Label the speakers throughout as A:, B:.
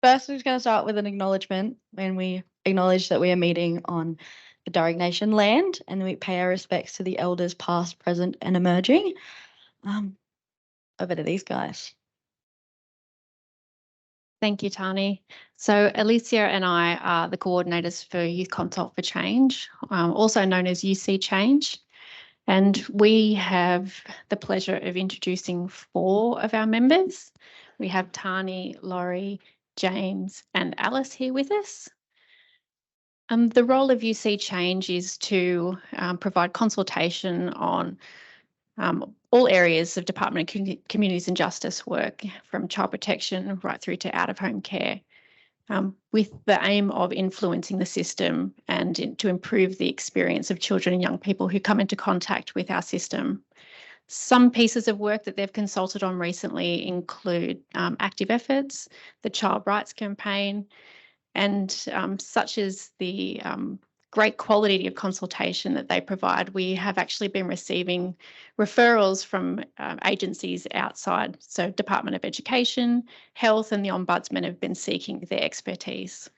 A: first, we're just going to start with an acknowledgement when we acknowledge that we are meeting on the Darug Nation land, and then we pay our respects to the elders past, present, and emerging. Over to these guys.
B: Thank you, Tani. So Alicia and I are the coordinators for Youth Consult for Change, also known as UC Change. And we have the pleasure of introducing 4 of our members. We have Tani, Laurie, James, and Alice here with us. The role of UC Change is to provide consultation on all areas of Department of Communities and Justice work, from child protection right through to out-of-home care, with the aim of influencing the system and to improve the experience of children and young people who come into contact with our system. Some pieces of work that they've consulted on recently include Active Efforts, the Child Rights Campaign, and such as the great quality of consultation that they provide. We have actually been receiving referrals from agencies outside. So Department of Education, Health, and the Ombudsman have been seeking their expertise.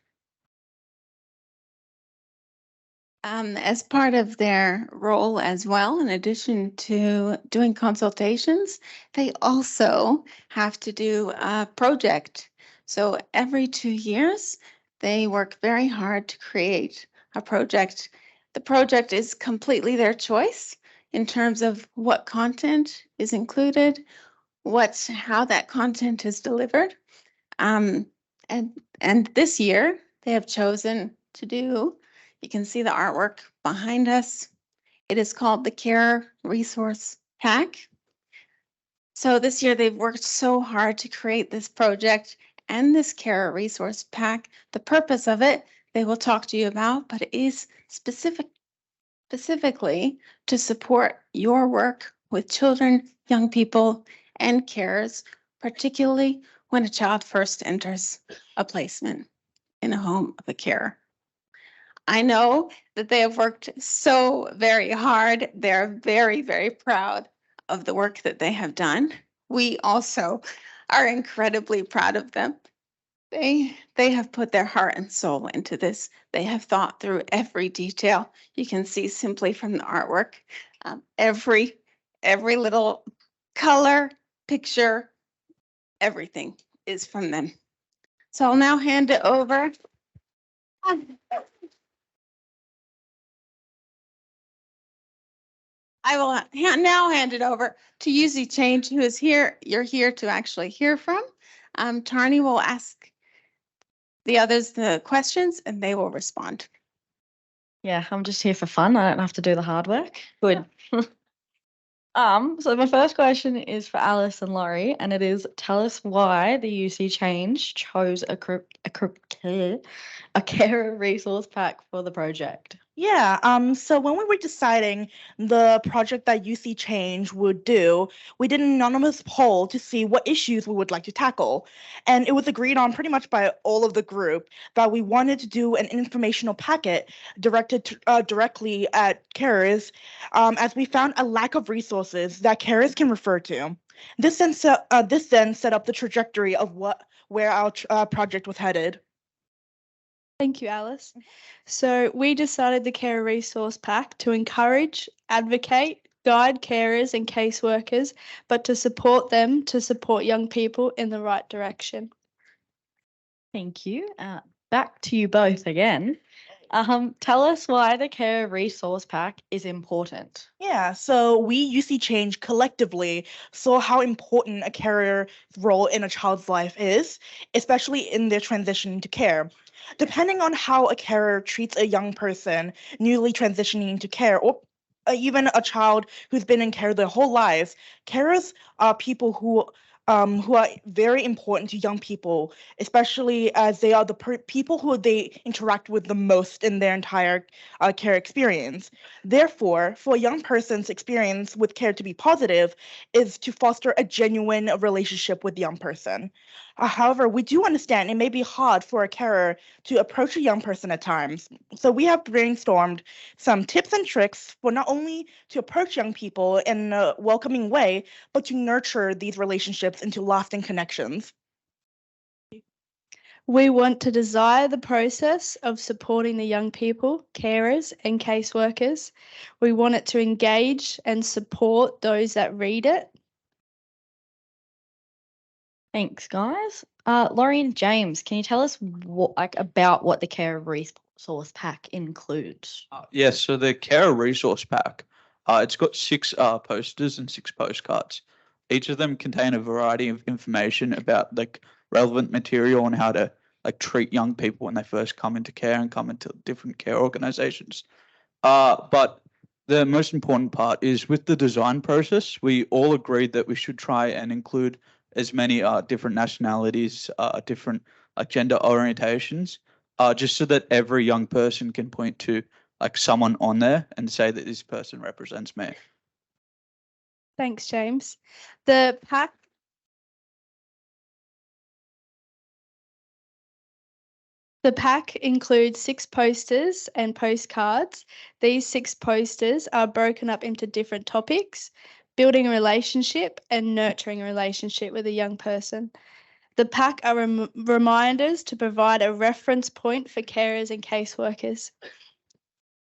C: As part of their role as well, in addition to doing consultations, they also have to do a project. So every 2 years, they work very hard to create a project. The project is completely their choice in terms of what content is included, how that content is delivered. And this year, they have chosen to do, you can see the artwork behind us. It is called the Care Resource Pack. So this year they've worked so hard to create this project and this Care Resource Pack. The purpose of it, they will talk to you about, but it is specifically to support your work with children, young people, and carers, particularly when a child first enters a placement in a home of a carer. I know that they have worked so very hard. They're very, very proud of the work that they have done. We also are incredibly proud of them. They have put their heart and soul into this. They have thought through every detail. You can see simply from the artwork, every little color, picture, everything is from them. So I'll now hand it over. I will now hand it over to UC Change, who is here. You're here to actually hear from. Tani will ask the others the questions and they will respond.
A: Yeah, I'm just here for fun. I don't have to do the hard work. Good. So my first question is for Alice and Laurie, and it is, tell us why the UC Change chose a carer resource pack for the project.
D: Yeah, so when we were deciding the project that UC Change would do, we did an anonymous poll to see what issues we would like to tackle. And it was agreed on pretty much by all of the group that we wanted to do an informational packet directed directly at carers, as we found a lack of resources that carers can refer to. This then set up the trajectory of where our project was headed.
E: Thank you, Alice. So we decided the Carer Resource Pack to encourage, advocate, guide carers and caseworkers, but to support them to support young people in the right direction.
A: Thank you. Back to you both again. Tell us why the Carer Resource Pack is important.
D: Yeah, so we UC Change collectively saw how important a carer's role in a child's life is, especially in their transition to care. Depending on how a carer treats a young person newly transitioning into care, or even a child who's been in care their whole lives, carers are people who are very important to young people, especially as they are the people who they interact with the most in their entire care experience. Therefore, for a young person's experience with care to be positive is to foster a genuine relationship with the young person. However, we do understand it may be hard for a carer to approach a young person at times. So we have brainstormed some tips and tricks for not only to approach young people in a welcoming way, but to nurture these relationships into lasting connections.
E: We want to desire the process of supporting the young people, carers, and caseworkers. We want it to engage and support those that read it.
A: Thanks, guys. Laurie and James, can you tell us about what the Care Resource Pack includes?
F: Yes, so the Carer Resource Pack, it's got 6 posters and 6 postcards. Each of them contain a variety of information about like relevant material on how to like treat young people when they first come into care and come into different care organizations. But the most important part is with the design process, we all agreed that we should try and include as many different nationalities, different like gender orientations, just so that every young person can point to like someone on there and say that this person represents me.
E: Thanks, James. The pack includes 6 posters and postcards. These 6 posters are broken up into different topics: building a relationship and nurturing a relationship with a young person. The pack are reminders to provide a reference point for carers and caseworkers.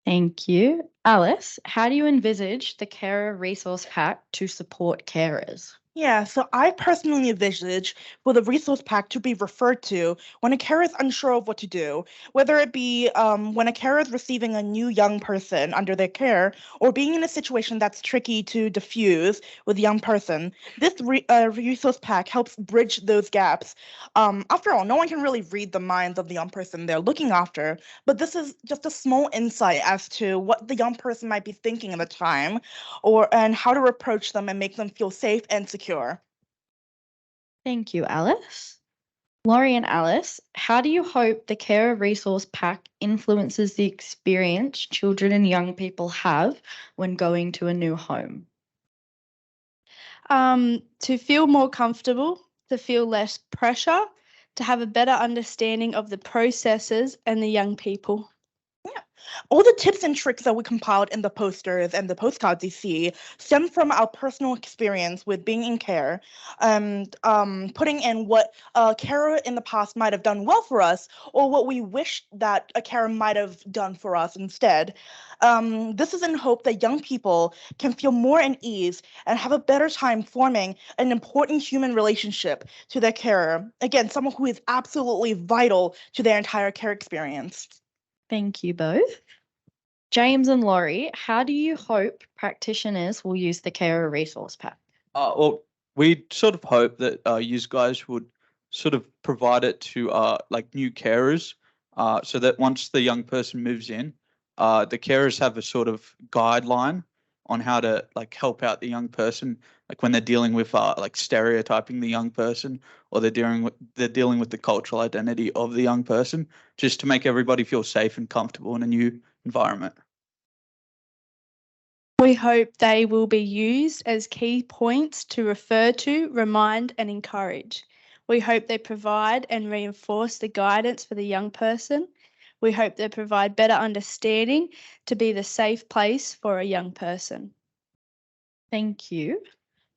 A: Thank you. Alice, how do you envisage the Carer Resource Pack to support carers?
D: Yeah, so I personally envisage for the resource pack to be referred to when a carer is unsure of what to do, whether it be when a carer is receiving a new young person under their care or being in a situation that's tricky to diffuse with a young person. This resource pack helps bridge those gaps. After all, no one can really read the minds of the young person they're looking after, but this is just a small insight as to what the young person might be thinking at the time and how to approach them and make them feel safe and secure.
A: Thank you, Alice. Laurie and Alice, how do you hope the Carer Resource Pack influences the experience children and young people have when going to a new home?
E: To feel more comfortable, to feel less pressure, to have a better understanding of the processes and the young people.
D: All the tips and tricks that we compiled in the posters and the postcards you see stem from our personal experience with being in care and putting in what a carer in the past might have done well for us or what we wish that a carer might have done for us instead. This is in hope that young people can feel more at ease and have a better time forming an important human relationship to their carer. Again, someone who is absolutely vital to their entire care experience.
A: Thank you both. James and Laurie, how do you hope practitioners will use the Carer Resource Pack?
F: Well, we sort of hope that you guys would sort of provide it to like new carers, so that once the young person moves in, the carers have a sort of guideline on how to like help out the young person, like when they're dealing with like stereotyping the young person, or they're dealing with the cultural identity of the young person, just to make everybody feel safe and comfortable in a new environment.
E: We hope they will be used as key points to refer to, remind, and encourage. We hope they provide and reinforce the guidance for the young person. We hope they provide better understanding to be the safe place for a young person.
A: Thank you.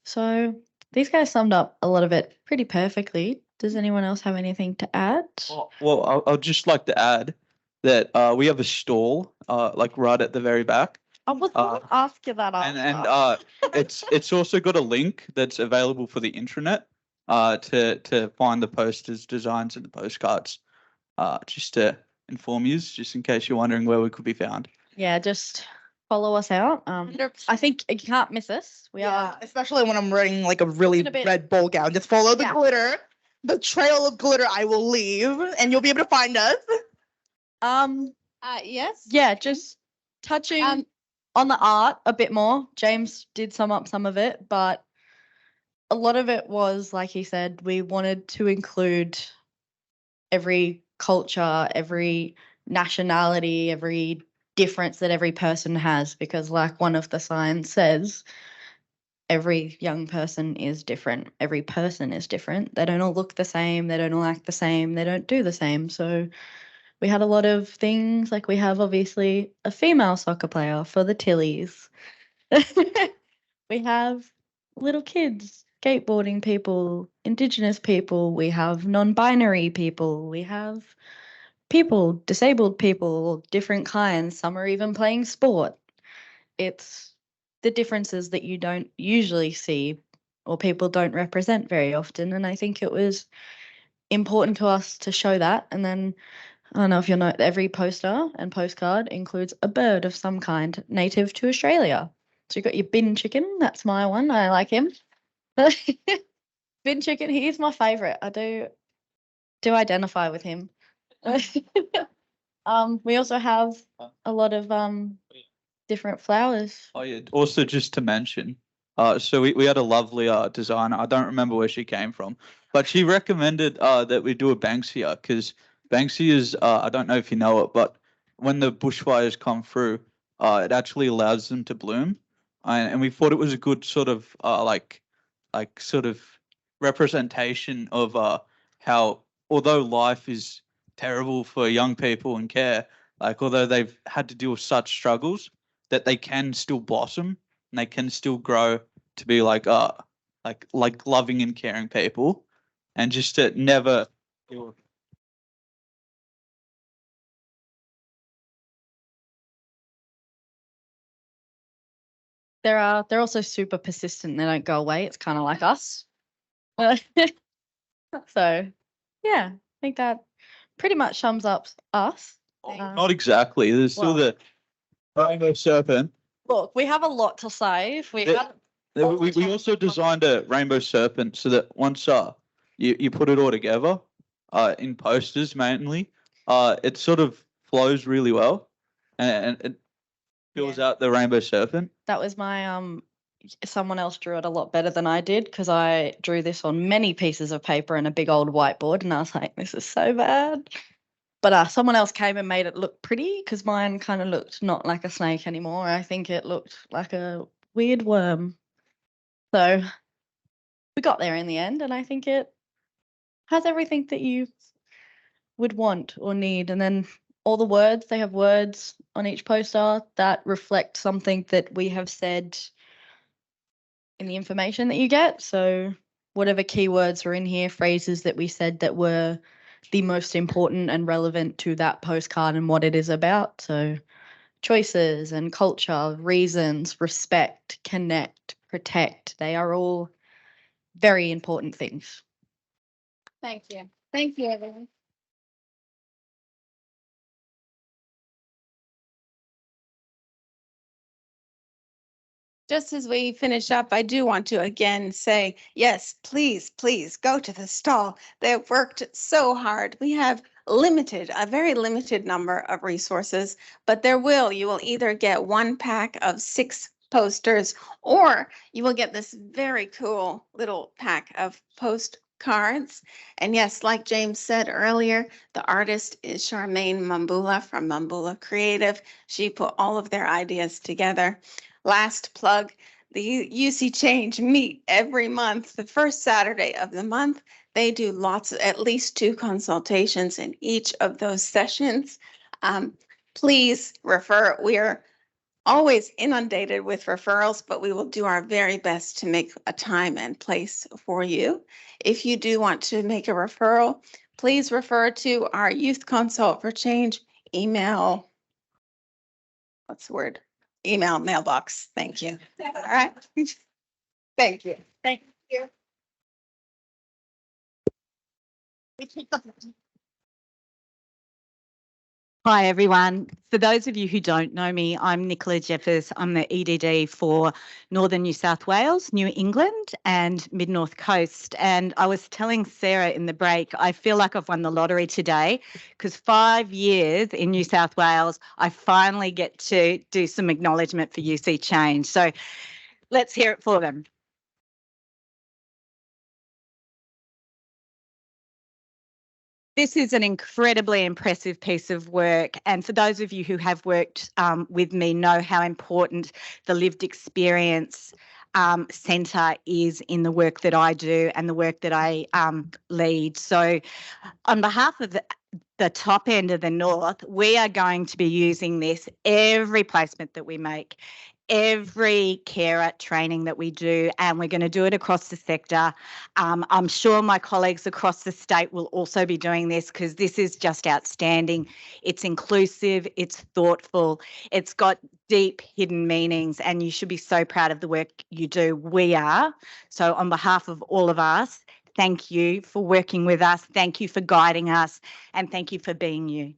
A: So these guys summed up a lot of it pretty perfectly. Does anyone else have anything to add?
F: Well, I'd just like to add that we have a stall like right at the very back.
A: I was going to ask you that after.
F: It's also got a link that's available for the intranet to find the posters, designs, and the postcards. Just to inform you, just in case you're wondering where we could be found.
A: Yeah, just follow us out. I think you can't miss us. We
D: Yeah,
A: are.
D: especially when I'm wearing like a really
A: Gonna be-
D: red ball gown. Just follow the
A: Yeah.
D: glitter, the trail of glitter I will leave, and you'll be able to find us.
C: Yes.
A: Yeah, just touching on the art a bit more. James did sum up some of it, but a lot of it was, like he said, we wanted to include every culture, every nationality, every difference that every person has, because like one of the signs says, every young person is different. Every person is different. They don't all look the same. They don't all act the same. They don't do the same. So we had a lot of things, like we have obviously a female soccer player for the Tillies. We have little kids skateboarding people, Indigenous people, we have non-binary people, we have people, disabled people, different kinds. Some are even playing sport. It's the differences that you don't usually see or people don't represent very often. And I think it was important to us to show that. And then I don't know if you'll know, every poster and postcard includes a bird of some kind native to Australia. So you've got your bin chicken. That's my one. I like him. Bin chicken. He's my favorite. I do identify with him. We also have a lot of different flowers.
F: Oh yeah. Also, just to mention, so we had a lovely designer. I don't remember where she came from, but she recommended that we do a Banksia because Banksia is I don't know if you know it, but when the bushfires come through, it actually allows them to bloom, and we thought it was a good sort of like sort of representation of how although life is terrible for young people in care, like although they've had to deal with such struggles, that they can still blossom and they can still grow to be like loving and caring people, and just to never.
A: They're also super persistent. They don't go away. It's kind of like us. So, yeah, I think that pretty much sums up us.
F: Not exactly. There's still
A: well-
F: the rainbow serpent.
A: Look, we have a lot to say. If we
F: The-
A: had
F: We also designed a rainbow serpent so that once you put it all together in posters mainly, it sort of flows really well and it fills out the rainbow serpent.
A: that was my someone else drew it a lot better than I did because I drew this on many pieces of paper and a big old whiteboard and I was like, this is so bad. But someone else came and made it look pretty because mine kind of looked not like a snake anymore. I think it looked like a weird worm. So we got there in the end, and I think it has everything that you would want or need. And then all the words, they have words on each poster that reflect something that we have said in the information that you get. So whatever keywords are in here, phrases that we said that were the most important and relevant to that postcard and what it is about. So choices and culture, reasons, respect, connect, protect, they are all very important things.
C: Thank you. Thank you, everyone. Just as we finish up, I do want to again say, yes, please, please go to the stall. They've worked so hard. We have a very limited number of resources, but you will either get one pack of 6 posters or you will get this very cool little pack of postcards. And yes, like James said earlier, the artist is Charmaine Mambula from Mambula Creative. She put all of their ideas together. Last plug, the UC Change meet every month, the first Saturday of the month. They do at least 2 consultations in each of those sessions. Please refer. We are always inundated with referrals, but we will do our very best to make a time and place for you. If you do want to make a referral, please refer to our Youth Consult for Change email. What's the word? Email mailbox. Thank you. All right. Thank you. Thank you.
G: Hi, everyone. For those of you who don't know me, I'm Nicola Jeffers. I'm the EDD for Northern New South Wales, New England and Mid-North Coast. And I was telling Sarah in the break, I feel like I've won the lottery today because 5 years in New South Wales, I finally get to do some acknowledgement for UC Change. So let's hear it for them. This is an incredibly impressive piece of work, and for those of you who have worked with me know how important the lived experience centre is in the work that I do and the work that I lead. So on behalf of the top end of the north, we are going to be using this every placement that we make, every carer training that we do, and we're going to do it across the sector. I'm sure my colleagues across the state will also be doing this because this is just outstanding. It's inclusive, it's thoughtful, it's got deep hidden meanings, and you should be so proud of the work you do. We are. So on behalf of all of us, thank you for working with us. Thank you for guiding us, and thank you for being you.